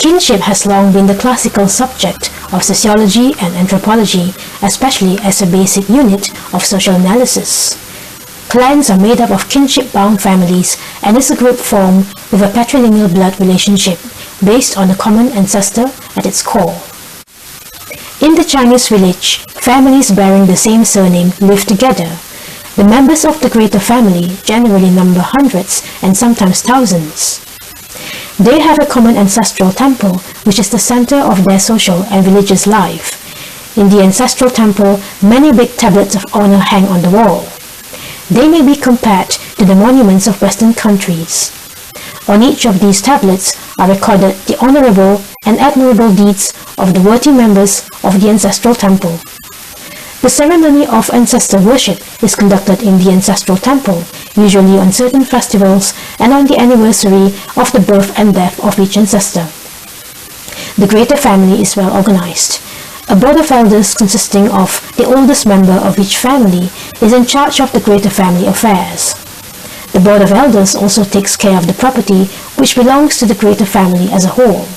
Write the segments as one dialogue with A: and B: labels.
A: Kinship has long been the classical subject of sociology and anthropology, especially as a basic unit of social analysis. Clans are made up of kinship-bound families and is a group formed with a patrilineal blood relationship based on a common ancestor at its core. In the Chinese village, families bearing the same surname live together. The members of the greater family generally number hundreds and sometimes thousands. They have a common ancestral temple, which is the center of their social and religious life. In the ancestral temple, many big tablets of honor hang on the wall. They may be compared to the monuments of Western countries. On each of these tablets are recorded the honorable and admirable deeds of the worthy members of the ancestral temple. The ceremony of ancestor worship is conducted in the ancestral temple, usually on certain festivals and on the anniversary of the birth and death of each ancestor. The greater family is well organized. A board of elders consisting of the oldest member of each family is in charge of the greater family affairs. The board of elders also takes care of the property which belongs to the greater family as a whole.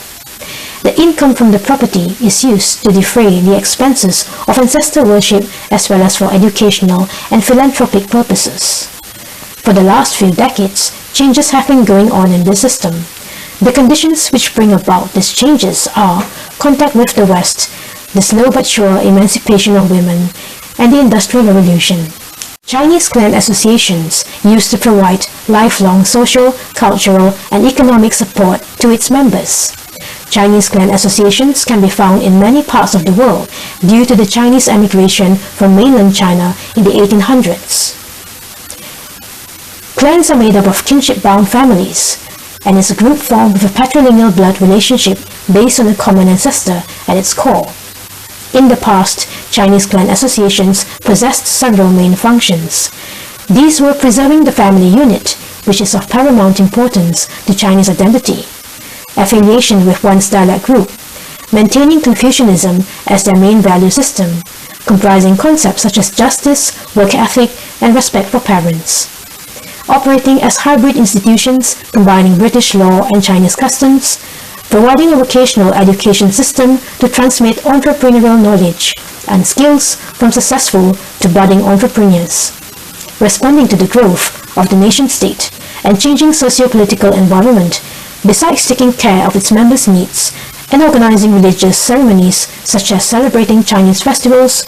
A: The income from the property is used to defray the expenses of ancestor worship as well as for educational and philanthropic purposes. For the last few decades, changes have been going on in this system. The conditions which bring about these changes are contact with the West, the slow but sure emancipation of women, and the Industrial Revolution. Chinese clan associations used to provide lifelong social, cultural, and economic support to its members. Chinese clan associations can be found in many parts of the world due to the Chinese emigration from mainland China in the 1800s. Clans are made up of kinship-bound families and is a group formed with a patrilineal blood relationship based on a common ancestor at its core. In the past, Chinese clan associations possessed several main functions. These were preserving the family unit, which is of paramount importance to Chinese identity, affiliation with one's dialect group, maintaining Confucianism as their main value system, comprising concepts such as justice, work ethic, and respect for parents, operating as hybrid institutions combining British law and Chinese customs, providing a vocational education system to transmit entrepreneurial knowledge and skills from successful to budding entrepreneurs, responding to the growth of the nation-state and changing socio-political environment, besides taking care of its members' needs and organizing religious ceremonies such as celebrating Chinese festivals,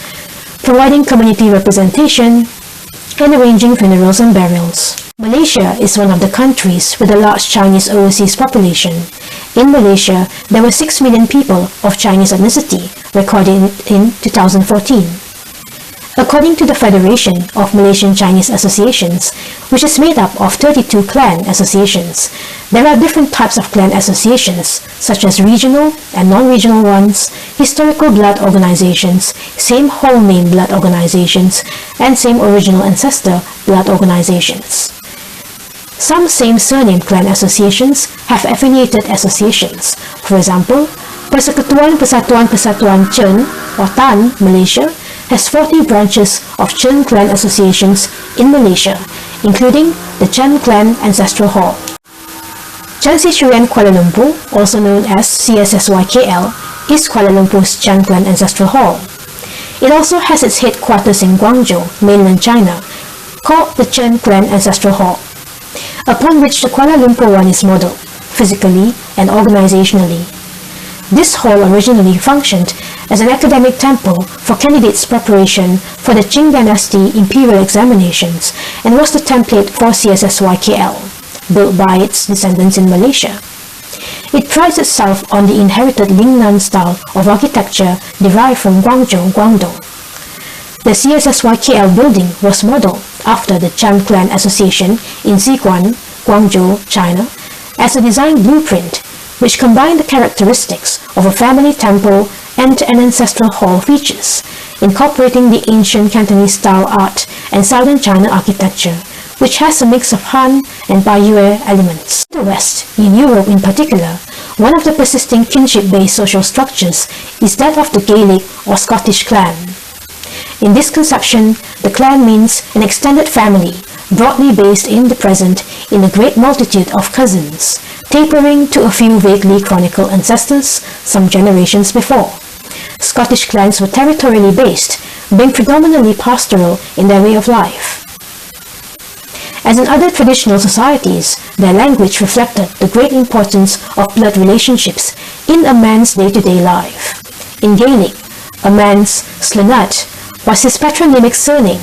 A: providing community representation, and arranging funerals and burials. Malaysia is one of the countries with a large Chinese overseas population. In Malaysia, there were 6 million people of Chinese ethnicity recorded in 2014. According to the Federation of Malaysian Chinese Associations, which is made up of 32 clan associations, there are different types of clan associations, such as regional and non-regional ones, historical blood organizations, same whole name blood organizations, and same original ancestor blood organizations. Some same surname clan associations have affiliated associations. For example, Persekutuan Persatuan-Persatuan Chen or TAN, Malaysia, has 40 branches of Chen clan associations in Malaysia, including the Chen Clan Ancestral Hall. CIECI2020 Kuala Lumpur, also known as CIECI2020, is Kuala Lumpur's Chen Clan Ancestral Hall. It also has its headquarters in Guangzhou, mainland China, called the Chen Clan Ancestral Hall, upon which the Kuala Lumpur one is modeled, physically and organizationally. This hall originally functioned as an academic temple for candidates' preparation for the Qing Dynasty imperial examinations and was the template for CIECI2020, built by its descendants in Malaysia. It prides itself on the inherited Lingnan style of architecture derived from Guangzhou, Guangdong. The CIECI2020 building was modeled after the Chan Clan Association in Xiguan, Guangzhou, China, as a design blueprint which combined the characteristics of a family temple and an ancestral hall features, incorporating the ancient Cantonese-style art and Southern China architecture, which has a mix of Han and Bayue elements. In the West, in Europe in particular, one of the persisting kinship-based social structures is that of the Gaelic or Scottish clan. In this conception, the clan means an extended family, broadly based in the present in a great multitude of cousins, tapering to a few vaguely chronicled ancestors some generations before. Scottish clans were territorially based, being predominantly pastoral in their way of life. As in other traditional societies, their language reflected the great importance of blood relationships in a man's day-to-day life. In Gaelic, a man's Slynat was his patronymic surname,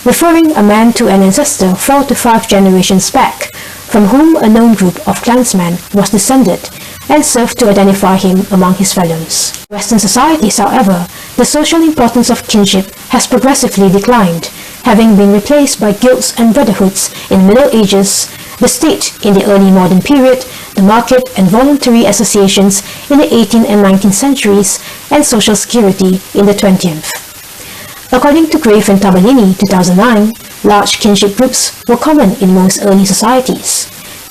A: referring a man to an ancestor 4 to 5 generations back, from whom a known group of clansmen was descended, and served to identify him among his fellows. In Western societies, however, the social importance of kinship has progressively declined, having been replaced by guilds and brotherhoods in the Middle Ages, the state in the early modern period, the market and voluntary associations in the 18th and 19th centuries, and social security in the 20th. According to Grave and Tabellini, 2009, large kinship groups were common in most early societies.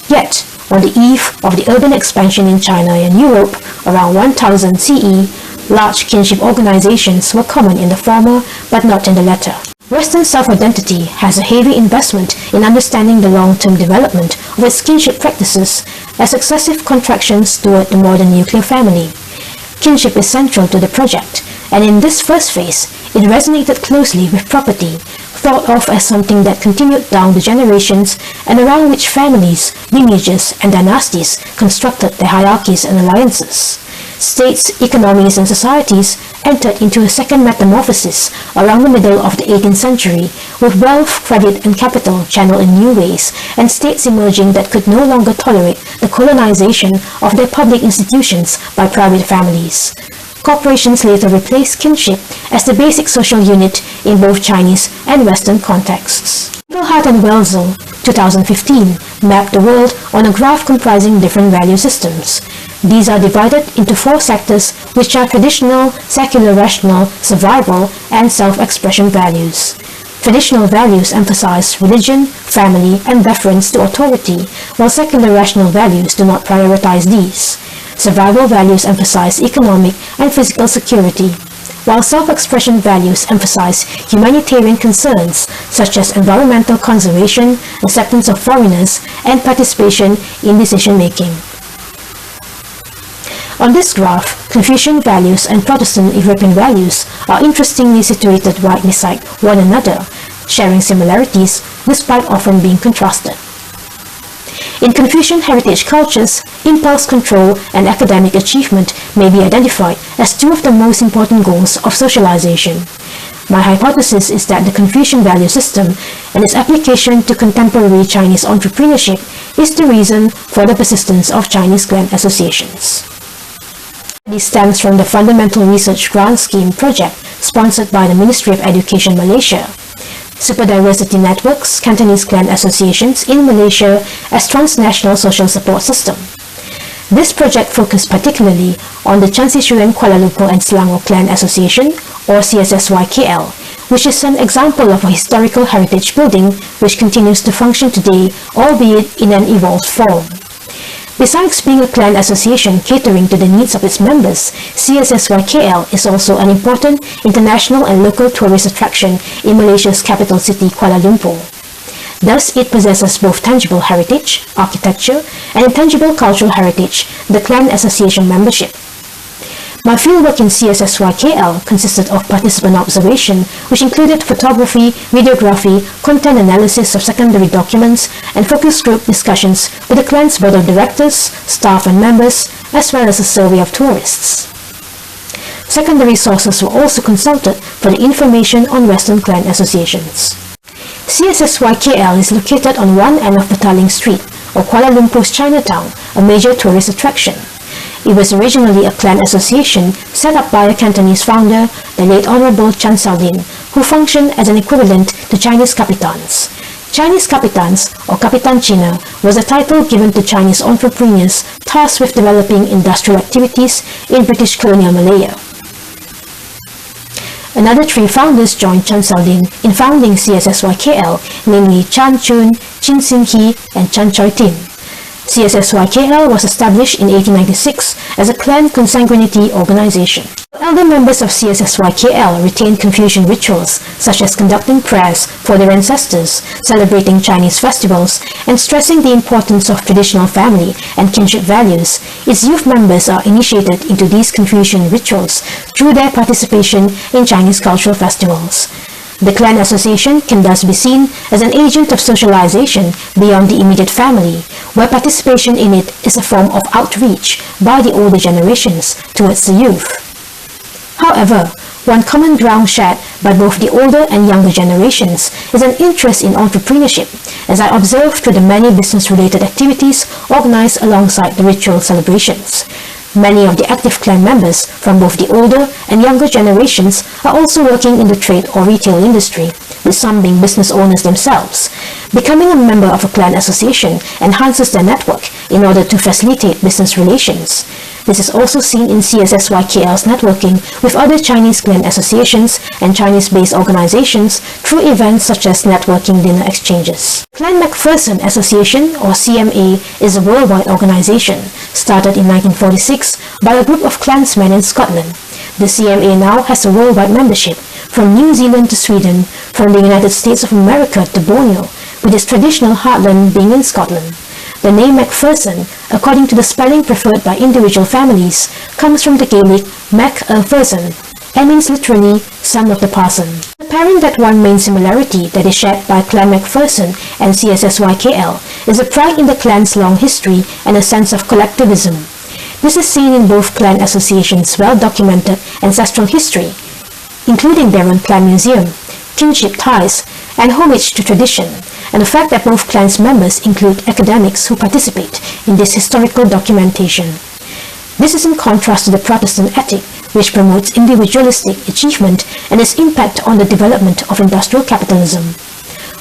A: Yet, on the eve of the urban expansion in China and Europe around 1000 CE, large kinship organizations were common in the former but not in the latter. Western self-identity has a heavy investment in understanding the long-term development of its kinship practices as successive contractions toward the modern nuclear family. Kinship is central to the project, and in this first phase, it resonated closely with property, thought of as something that continued down the generations and around which families, lineages, and dynasties constructed their hierarchies and alliances. States, economies, and societies entered into a second metamorphosis around the middle of the 18th century, with wealth, credit, and capital channeled in new ways, and states emerging that could no longer tolerate the colonization of their public institutions by private families. Corporations later replaced kinship as the basic social unit in both Chinese and Western contexts. Hart and Welzel, 2015, mapped the world on a graph comprising different value systems. These are divided into 4 sectors, which are traditional, secular rational, survival, and self-expression values. Traditional values emphasize religion, family, and deference to authority, while secular rational values do not prioritize these. Survival values emphasize economic and physical security, while self-expression values emphasize humanitarian concerns such as environmental conservation, acceptance of foreigners, and participation in decision-making. On this graph, Confucian values and Protestant European values are interestingly situated right beside one another, sharing similarities despite often being contrasted. In Confucian heritage cultures, impulse control and academic achievement may be identified as 2 of the most important goals of socialization. My hypothesis is that the Confucian value system and its application to contemporary Chinese entrepreneurship is the reason for the persistence of Chinese clan associations. This stems from the Fundamental Research Grant Scheme project sponsored by the Ministry of Education Malaysia. Superdiversity Networks, Cantonese clan associations in Malaysia as transnational social support system. This project focused particularly on the Chan Si Chuan Kuala Lumpur and Selangor Clan Association, or CSSY-KL, which is an example of a historical heritage building which continues to function today, albeit in an evolved form. Besides being a clan association catering to the needs of its members, CSSY-KL is also an important international and local tourist attraction in Malaysia's capital city, Kuala Lumpur. Thus, it possesses both tangible heritage, architecture, and intangible cultural heritage, the clan association membership. My fieldwork in CSSY-KL consisted of participant observation, which included photography, videography, content analysis of secondary documents, and focus group discussions with the clan's board of directors, staff and members, as well as a survey of tourists. Secondary sources were also consulted for the information on Western clan associations. CSSY-KL is located on one end of Petaling Street, or Kuala Lumpur's Chinatown, a major tourist attraction. It was originally a clan association set up by a Cantonese founder, the late Honorable Chan Saudin, who functioned as an equivalent to Chinese Kapitans. Chinese Kapitans, or Kapitan Cina, was a title given to Chinese entrepreneurs tasked with developing industrial activities in British colonial Malaya. Another 3 founders joined Chan Saudin in founding CSSY-KL, namely Chan Chun, Chin Sin Hee, and Chan Choi Tin. CIECI2020 was established in 1896 as a clan consanguinity organization. Elder members of CIECI2020 retained Confucian rituals such as conducting prayers for their ancestors, celebrating Chinese festivals, and stressing the importance of traditional family and kinship values. Its youth members are initiated into these Confucian rituals through their participation in Chinese cultural festivals. The clan association can thus be seen as an agent of socialization beyond the immediate family, where participation in it is a form of outreach by the older generations towards the youth. However, one common ground shared by both the older and younger generations is an interest in entrepreneurship, as I observed through the many business-related activities organized alongside the ritual celebrations. Many of the active clan members from both the older and younger generations are also working in the trade or retail industry, with some being business owners themselves. Becoming a member of a clan association enhances their network in order to facilitate business relations. This is also seen in CIECI2020's networking with other Chinese clan associations and Chinese-based organizations through events such as networking dinner exchanges. Clan MacPherson Association, or CMA, is a worldwide organization started in 1946 by a group of clansmen in Scotland. The CMA now has a worldwide membership from New Zealand to Sweden, from the United States of America to Borneo, with its traditional heartland being in Scotland. The name MacPherson, according to the spelling preferred by individual families, comes from the Gaelic Mac-Pherson and means literally son of the parson. Apparent that one main similarity that is shared by Clan MacPherson and CIECI2020 is a pride in the clan's long history and a sense of collectivism. This is seen in both clan associations' well-documented ancestral history, including their own clan museum, kinship ties, and homage to tradition, and the fact that both clans members include academics who participate in this historical documentation. This is in contrast to the Protestant ethic, which promotes individualistic achievement and its impact on the development of industrial capitalism.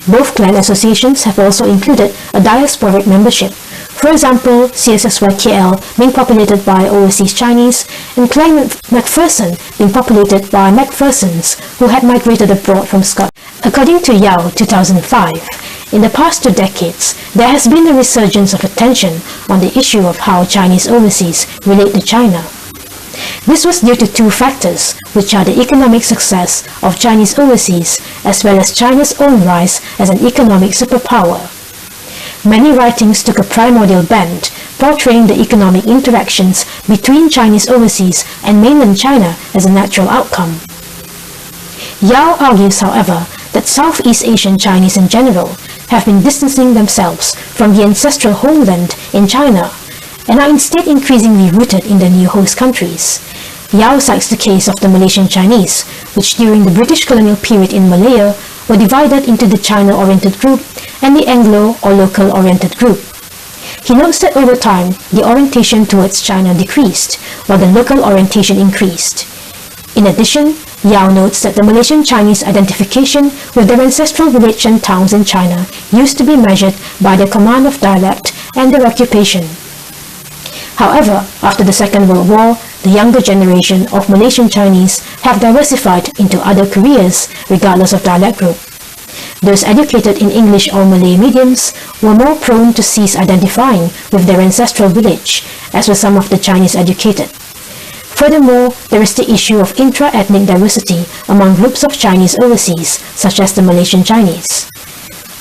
A: Both clan associations have also included a diasporic membership. For example, CIECI2020 being populated by overseas Chinese, and Clan MacPherson being populated by MacPhersons who had migrated abroad from Scotland. According to Yao 2005, in the past 2 decades, there has been a resurgence of attention on the issue of how Chinese overseas relate to China. This was due to 2 factors, which are the economic success of Chinese overseas as well as China's own rise as an economic superpower. Many writings took a primordial bent, portraying the economic interactions between Chinese overseas and mainland China as a natural outcome. Yao argues, however, that Southeast Asian Chinese in general have been distancing themselves from the ancestral homeland in China and are instead increasingly rooted in the new host countries. Yao cites the case of the Malaysian Chinese, which during the British colonial period in Malaya were divided into the China-oriented group and the Anglo or local-oriented group. He notes that over time, the orientation towards China decreased, while the local orientation increased. In addition, Yao notes that the Malaysian Chinese identification with their ancestral village and towns in China used to be measured by their command of dialect and their occupation. However, after the Second World War, the younger generation of Malaysian Chinese have diversified into other careers regardless of dialect group. Those educated in English or Malay mediums were more prone to cease identifying with their ancestral village, as were some of the Chinese educated. Furthermore, there is the issue of intra-ethnic diversity among groups of Chinese overseas, such as the Malaysian Chinese.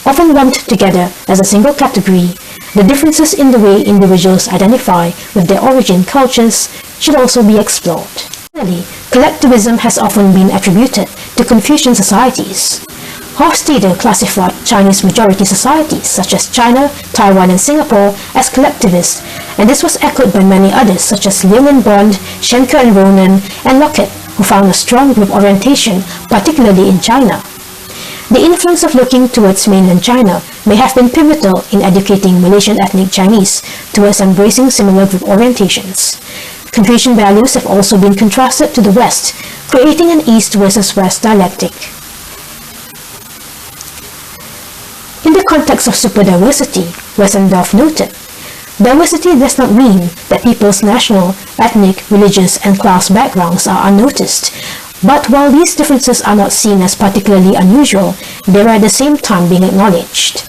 A: Often lumped together as a single category, the differences in the way individuals identify with their origin cultures should also be explored. Finally, collectivism has often been attributed to Confucian societies. Hofstede classified Chinese majority societies such as China, Taiwan, and Singapore as collectivist, and this was echoed by many others such as Leung and Bond, Schenker and Ronan, and Lockett, who found a strong group orientation, particularly in China. The influence of looking towards mainland China may have been pivotal in educating Malaysian ethnic Chinese towards embracing similar group orientations. Confucian values have also been contrasted to the West, creating an East versus West dialectic. In the context of superdiversity, Wessendorf noted, diversity does not mean that people's national, ethnic, religious, and class backgrounds are unnoticed, but while these differences are not seen as particularly unusual, they are at the same time being acknowledged.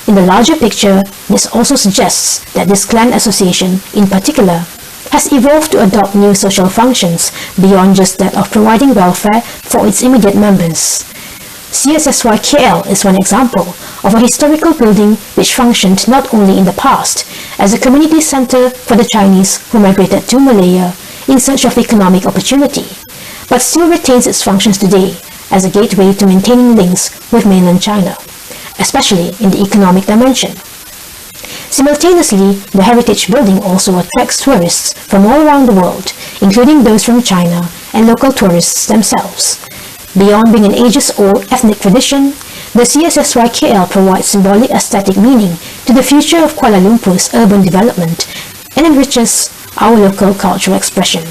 A: In the larger picture, this also suggests that this clan association, in particular, has evolved to adopt new social functions beyond just that of providing welfare for its immediate members. CIECI2020 is one example of a historical building which functioned not only in the past as a community center for the Chinese who migrated to Malaya in search of economic opportunity, but still retains its functions today as a gateway to maintaining links with mainland China, especially in the economic dimension. Simultaneously, the heritage building also attracts tourists from all around the world, including those from China and local tourists themselves. Beyond being an ages-old ethnic tradition, the CIECI2020 provides symbolic aesthetic meaning to the future of Kuala Lumpur's urban development and enriches our local cultural expression.